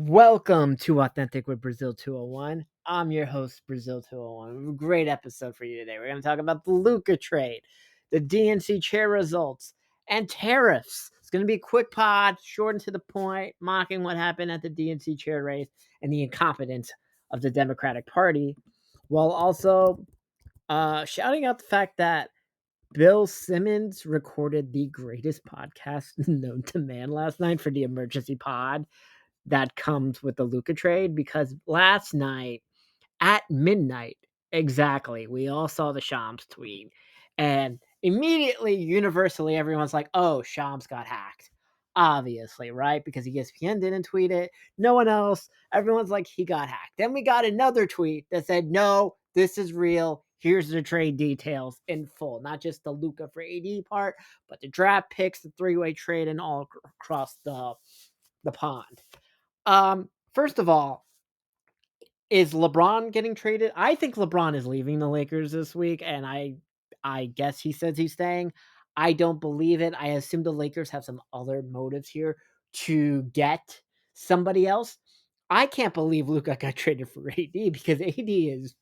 Welcome to Authentic with Brazil 201. I'm your host, Brazil 201. We have a great episode for you today. We're going to talk about the Luka trade, the DNC chair results, and tariffs. It's going to be a quick pod, short and to the point, mocking what happened at the DNC chair race and the incompetence of the Democratic Party, while also shouting out the fact that Bill Simmons recorded the greatest podcast known to man last night for the emergency pod that comes with the Luka trade, because last night at midnight, exactly, we all saw the Shams tweet, and immediately, universally, everyone's like, oh, Shams got hacked. Obviously, right? Because ESPN didn't tweet it. No one else. Everyone's like, he got hacked. Then we got another tweet that said, no, this is real. Here's the trade details in full. Not just the Luka for AD part, but the draft picks, the three-way trade, and all across the pond. First of all, is LeBron getting traded? I think LeBron is leaving the Lakers this week, and I guess he says he's staying. I don't believe it. I assume the Lakers have some other motives here to get somebody else. I can't believe Luka got traded for AD, because AD is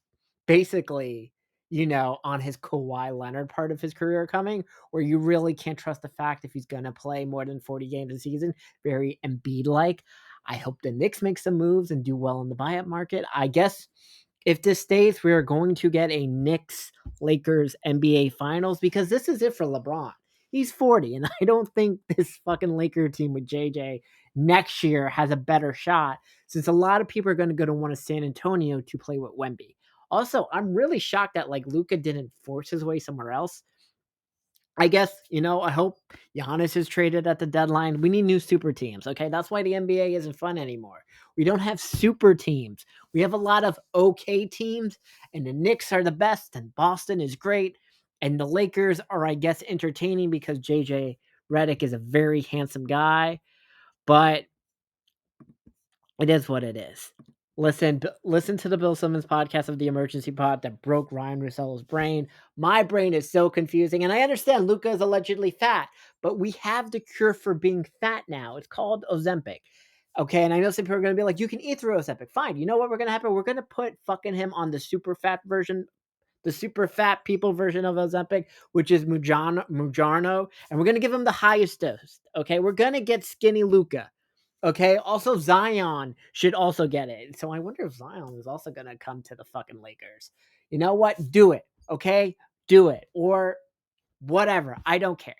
basically, on his Kawhi Leonard part of his career coming, where you really can't trust the fact if he's going to play more than 40 games a season. Very Embiid-like. I hope the Knicks make some moves and do well in the buyout market. I guess if this stays, we are going to get a Knicks-Lakers NBA Finals, because this is it for LeBron. He's 40, and I don't think this fucking Laker team with JJ next year has a better shot, since a lot of people are going to want to San Antonio to play with Wemby. Also, I'm really shocked that Luka didn't force his way somewhere else. I guess, I hope Giannis is traded at the deadline. We need new super teams, okay? That's why the NBA isn't fun anymore. We don't have super teams. We have a lot of okay teams, and the Knicks are the best, and Boston is great, and the Lakers are, I guess, entertaining because JJ Redick is a very handsome guy, but it is what it is. Listen to the Bill Simmons podcast of the Emergency Pod that broke Ryan Russillo's brain. My brain is so confusing, and I understand Luka is allegedly fat, but we have the cure for being fat now. It's called Ozempic. Okay, and I know some people are going to be like, you can eat through Ozempic. Fine. You know what we're going to happen? We're going to put fucking him on the super fat version, the super fat people version of Ozempic, which is Mujarno, and we're going to give him the highest dose. Okay, we're going to get skinny Luka. Okay. Also, Zion should also get it. So I wonder if Zion is also going to come to the fucking Lakers. You know what? Do it. Okay. Do it. Or whatever. I don't care.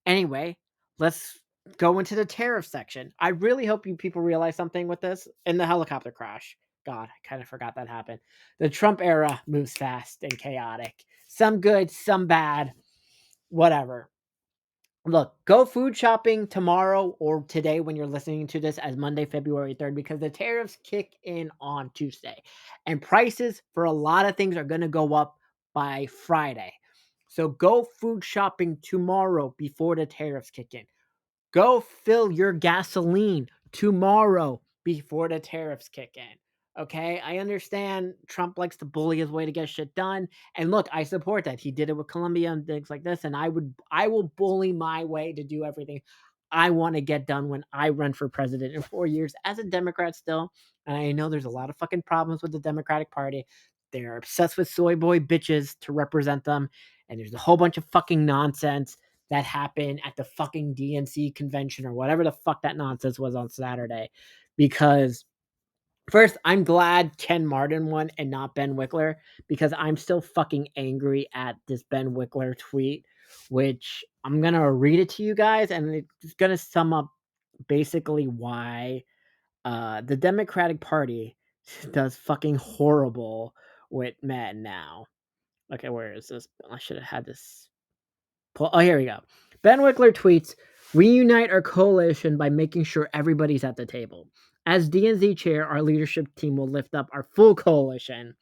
Anyway, let's go into the tariff section. I really hope you people realize something with this in the helicopter crash. God, I kind of forgot that happened. The Trump era moves fast and chaotic. Some good, some bad, whatever. Look, go food shopping tomorrow or today when you're listening to this as Monday, February 3rd, because the tariffs kick in on Tuesday. And prices for a lot of things are going to go up by Friday. So go food shopping tomorrow before the tariffs kick in. Go fill your gasoline tomorrow before the tariffs kick in. Okay, I understand Trump likes to bully his way to get shit done. And look, I support that. He did it with Colombia and things like this. And I will bully my way to do everything I want to get done when I run for president in 4 years as a Democrat still. And I know there's a lot of fucking problems with the Democratic Party. They're obsessed with soy boy bitches to represent them. And there's a whole bunch of fucking nonsense that happened at the fucking DNC convention or whatever the fuck that nonsense was on Saturday. Because first, I'm glad Ken Martin won and not Ben Wickler, because I'm still fucking angry at this Ben Wickler tweet, which I'm going to read it to you guys, and it's going to sum up basically why the Democratic Party does fucking horrible with men now. Okay, where is this? I should have had this. Oh, here we go. Ben Wickler tweets, "Reunite our coalition by making sure everybody's at the table. As DNC chair, our leadership team will lift up our full coalition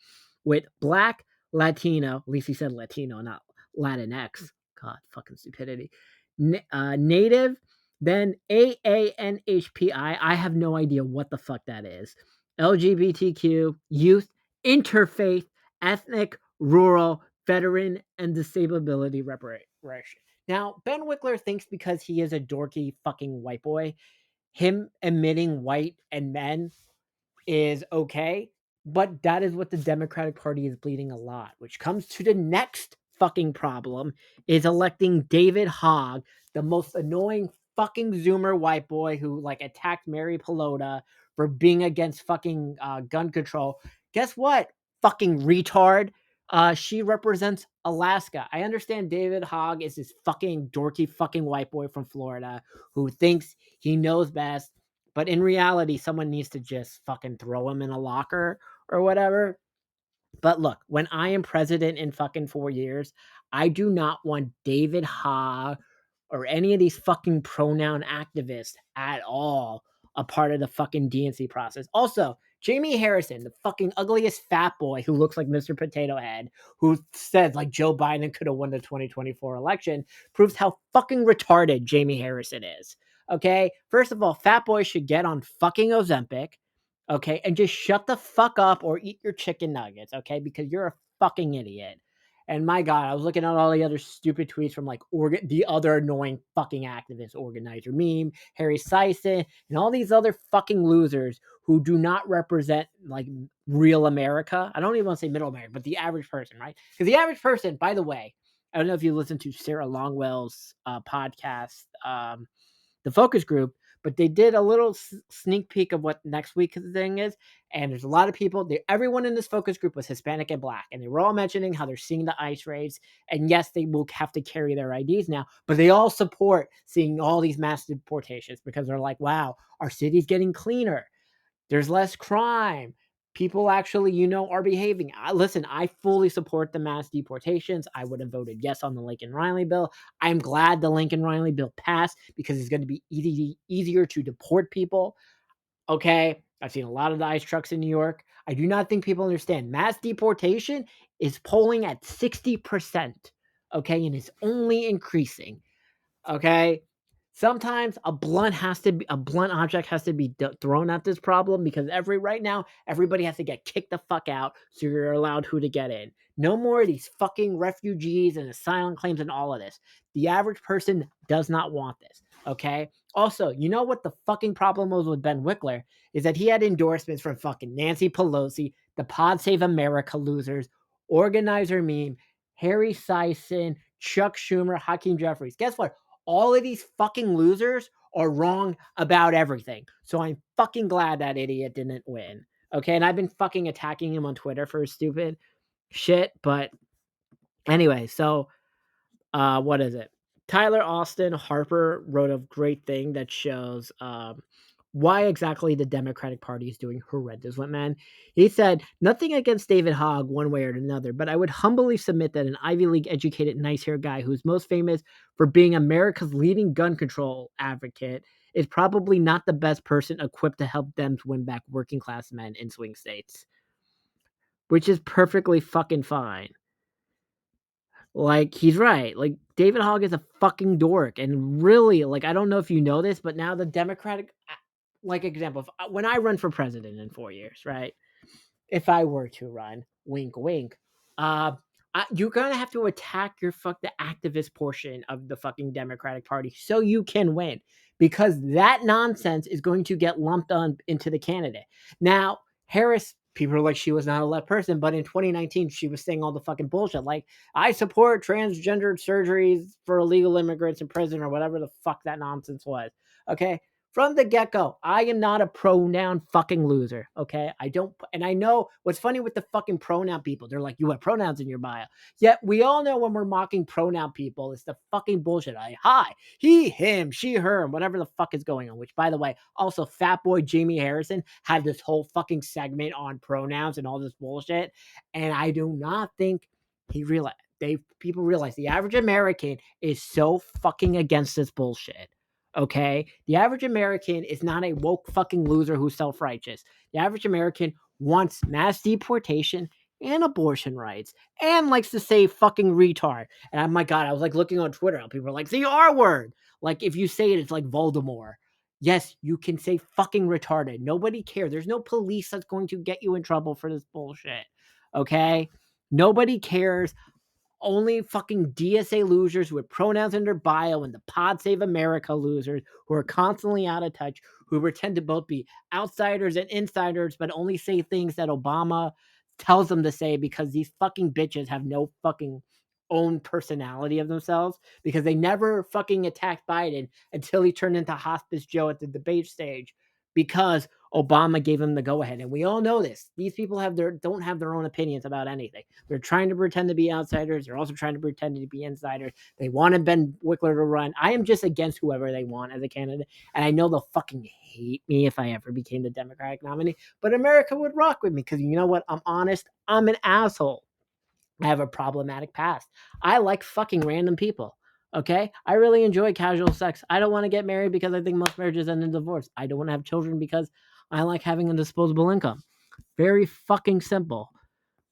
with Black, Latino," at least he said Latino, not Latinx. God, fucking stupidity. Native, then AANHPI. I have no idea what the fuck that is. LGBTQ, youth, interfaith, ethnic, rural, veteran, and disability reparation. Now, Ben Wickler thinks because he is a dorky fucking white boy, him admitting white and men is okay, but that is what the Democratic Party is bleeding a lot, which comes to the next fucking problem is electing David Hogg, the most annoying fucking Zoomer white boy who like attacked Mary Pelota for being against fucking gun control. Guess what? Fucking retard. She represents Alaska. I understand David Hogg is this fucking dorky fucking white boy from Florida who thinks he knows best, but in reality, someone needs to just fucking throw him in a locker or whatever. But look, when I am president in fucking 4 years, I do not want David Ha or any of these fucking pronoun activists at all a part of the fucking DNC process. Also, Jamie Harrison, the fucking ugliest fat boy who looks like Mr. Potato Head, who says like Joe Biden could have won the 2024 election, proves how fucking retarded Jamie Harrison is. Okay? First of all, fat boys should get on fucking Ozempic, okay, and just shut the fuck up or eat your chicken nuggets, okay, because you're a fucking idiot. And my God, I was looking at all the other stupid tweets from like the other annoying fucking activist organizer meme, Harry Sison, and all these other fucking losers who do not represent like real America. I don't even want to say middle America, but the average person, right? Because the average person, by the way, I don't know if you listen to Sarah Longwell's podcast, the focus group, but they did a little sneak peek of what next week's thing is. And there's a lot of people, everyone in this focus group was Hispanic and Black. And they were all mentioning how they're seeing the ICE raids. And yes, they will have to carry their IDs now, but they all support seeing all these mass deportations because they're like, wow, our city's getting cleaner. There's less crime. People actually, are behaving. Listen, I fully support the mass deportations. I would have voted yes on the Lincoln Riley bill. I'm glad the Lincoln Riley bill passed because it's going to be easier to deport people. Okay. I've seen a lot of the ICE trucks in New York. I do not think people understand mass deportation is polling at 60%. Okay. And it's only increasing. Okay. Sometimes a blunt object has to be thrown at this problem because right now everybody has to get kicked the fuck out so you're allowed who to get in. No more of these fucking refugees and asylum claims and all of this. The average person does not want this. Okay. Also, you know what the fucking problem was with Ben Wickler is that he had endorsements from fucking Nancy Pelosi, the Pod Save America losers, Organizer Meme, Harry Sison, Chuck Schumer, Hakeem Jeffries. Guess what? All of these fucking losers are wrong about everything. So I'm fucking glad that idiot didn't win. Okay. And I've been fucking attacking him on Twitter for his stupid shit. But anyway, so what is it? Tyler Austin Harper wrote a great thing that shows why exactly the Democratic Party is doing horrendous with men. He said, nothing against David Hogg one way or another, but I would humbly submit that an Ivy League educated, nice hair guy who's most famous for being America's leading gun control advocate is probably not the best person equipped to help them win back working class men in swing states, which is perfectly fucking fine. Like, he's right. Like, David Hogg is a fucking dork. And really, like, I don't know if you know this, but now the Democratic, like, example, when I run for president in 4 years, right? If I were to run, wink, wink, uh, you're going to have to attack the activist portion of the fucking Democratic Party so you can win because that nonsense is going to get lumped on into the candidate. Now, Harris, people are like, she was not a left person, but in 2019, she was saying all the fucking bullshit. Like, I support transgendered surgeries for illegal immigrants in prison or whatever the fuck that nonsense was. Okay. From the get-go, I am not a pronoun fucking loser, okay? And I know what's funny with the fucking pronoun people. They're like, you have pronouns in your bio. Yet we all know when we're mocking pronoun people, it's the fucking bullshit. Hi, he, him, she, her, and whatever the fuck is going on. Which, by the way, also fat boy Jamie Harrison had this whole fucking segment on pronouns and all this bullshit. And I do not think people realize the average American is so fucking against this bullshit. Okay, the average American is not a woke fucking loser who's self-righteous. The average American wants mass deportation and abortion rights and likes to say fucking retard. And my God, I was like looking on Twitter and people are like, the R word. Like if you say it, it's like Voldemort. Yes, you can say fucking retarded. Nobody cares. There's no police that's going to get you in trouble for this bullshit. Okay, nobody cares. Only fucking DSA losers with pronouns in their bio and the Pod Save America losers who are constantly out of touch, who pretend to both be outsiders and insiders, but only say things that Obama tells them to say because these fucking bitches have no fucking own personality of themselves because they never fucking attacked Biden until he turned into Hospice Joe at the debate stage because Obama gave him the go ahead. And we all know this. These people don't have their own opinions about anything. They're trying to pretend to be outsiders. They're also trying to pretend to be insiders. They wanted Ben Wickler to run. I am just against whoever they want as a candidate. And I know they'll fucking hate me if I ever became the Democratic nominee. But America would rock with me because you know what? I'm honest. I'm an asshole. I have a problematic past. I like fucking random people. Okay? I really enjoy casual sex. I don't want to get married because I think most marriages end in divorce. I don't want to have children because I like having a disposable income. Very fucking simple.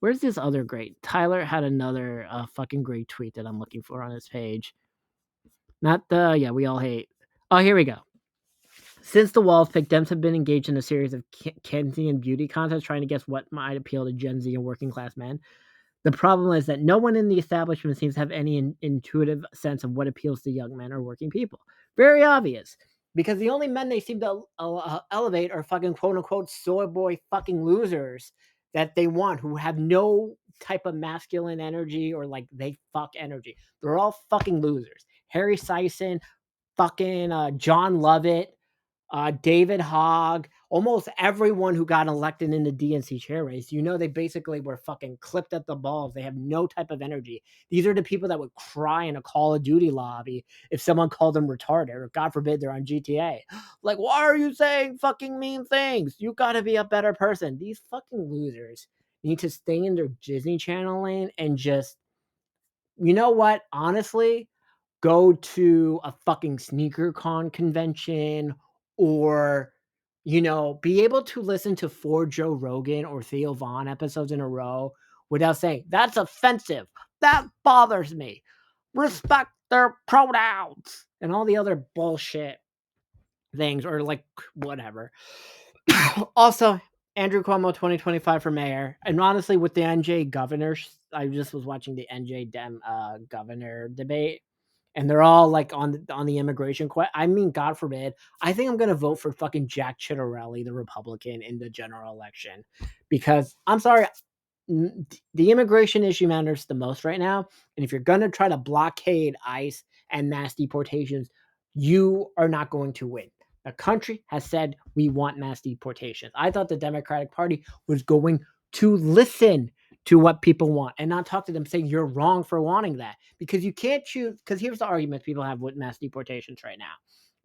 Where's this other great? Tyler had another fucking great tweet that I'm looking for on his page. Not the, yeah, we all hate. Oh, here we go. Since the walls picked, Dems have been engaged in a series of Keynesian beauty contests trying to guess what might appeal to Gen Z and working class men. The problem is that no one in the establishment seems to have any intuitive sense of what appeals to young men or working people. Very obvious. Because the only men they seem to elevate are fucking quote unquote soy boy fucking losers that they want who have no type of masculine energy or like they fuck energy. They're all fucking losers. Harry Sison, fucking John Lovett, David Hogg, almost everyone who got elected in the DNC chair race, they basically were fucking clipped at the balls. They have no type of energy. These are the people that would cry in a Call of Duty lobby if someone called them retarded, or God forbid they're on GTA. Like, why are you saying fucking mean things? You gotta be a better person. These fucking losers need to stay in their Disney Channel lane and just, you know what? Honestly, go to a fucking sneaker con convention or be able to listen to 4 Joe Rogan or Theo Vaughn episodes in a row without saying that's offensive, that bothers me, respect their pronouns and all the other bullshit things, or like whatever. Also, Andrew Cuomo 2025 for mayor, and honestly with the NJ governor, I just was watching the NJ Dem governor debate, and they're all like on the immigration question. I mean, God forbid, I think I'm gonna vote for fucking Jack Ciattarelli, the Republican, in the general election, because I'm sorry, the immigration issue matters the most right now. And if you're gonna try to blockade ICE and mass deportations, you are not going to win. The country has said we want mass deportations. I thought the Democratic Party was going to listen to what people want and not talk to them saying you're wrong for wanting that, because you can't choose. Because here's the argument people have with mass deportations right now.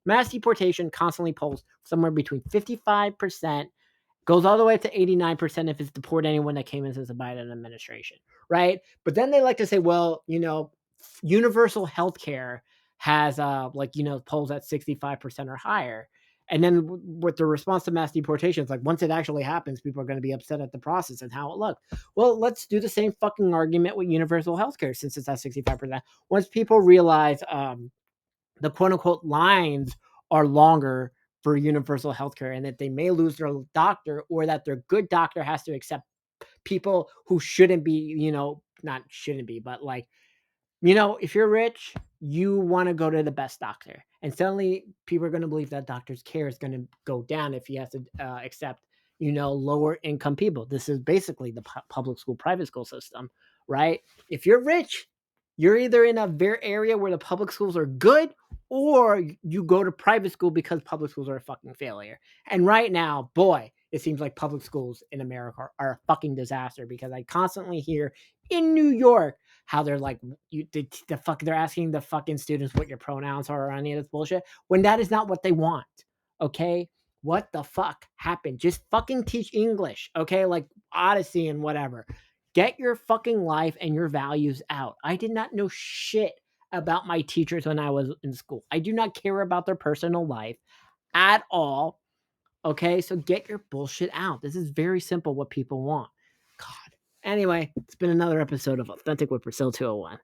Mass deportation constantly polls somewhere between 55%, goes all the way up to 89% if it's deport anyone that came in since the Biden administration, right? But then they like to say, well, universal health care has polls at 65% or higher. And then with the response to mass deportations, like once it actually happens, people are going to be upset at the process and how it looked. Well, let's do the same fucking argument with universal health care since it's at 65%. Once people realize the quote unquote lines are longer for universal healthcare and that they may lose their doctor, or that their good doctor has to accept people who shouldn't be, not shouldn't be, but like, if you're rich, you want to go to the best doctor. And suddenly people are going to believe that doctor's care is going to go down if he has to accept, lower income people. This is basically the public school, private school system, right? If you're rich, you're either in a very area where the public schools are good, or you go to private school because public schools are a fucking failure. And right now, boy, it seems like public schools in America are a fucking disaster, because I constantly hear in New York how they're like, they're asking the fucking students what your pronouns are or any of this bullshit, when that is not what they want. Okay, what the fuck happened? Just fucking teach English, okay? Like Odyssey and whatever. Get your fucking life and your values out. I did not know shit about my teachers when I was in school. I do not care about their personal life at all. Okay, so get your bullshit out. This is very simple what people want. God. Anyway, it's been another episode of Authentic with Brazil 201.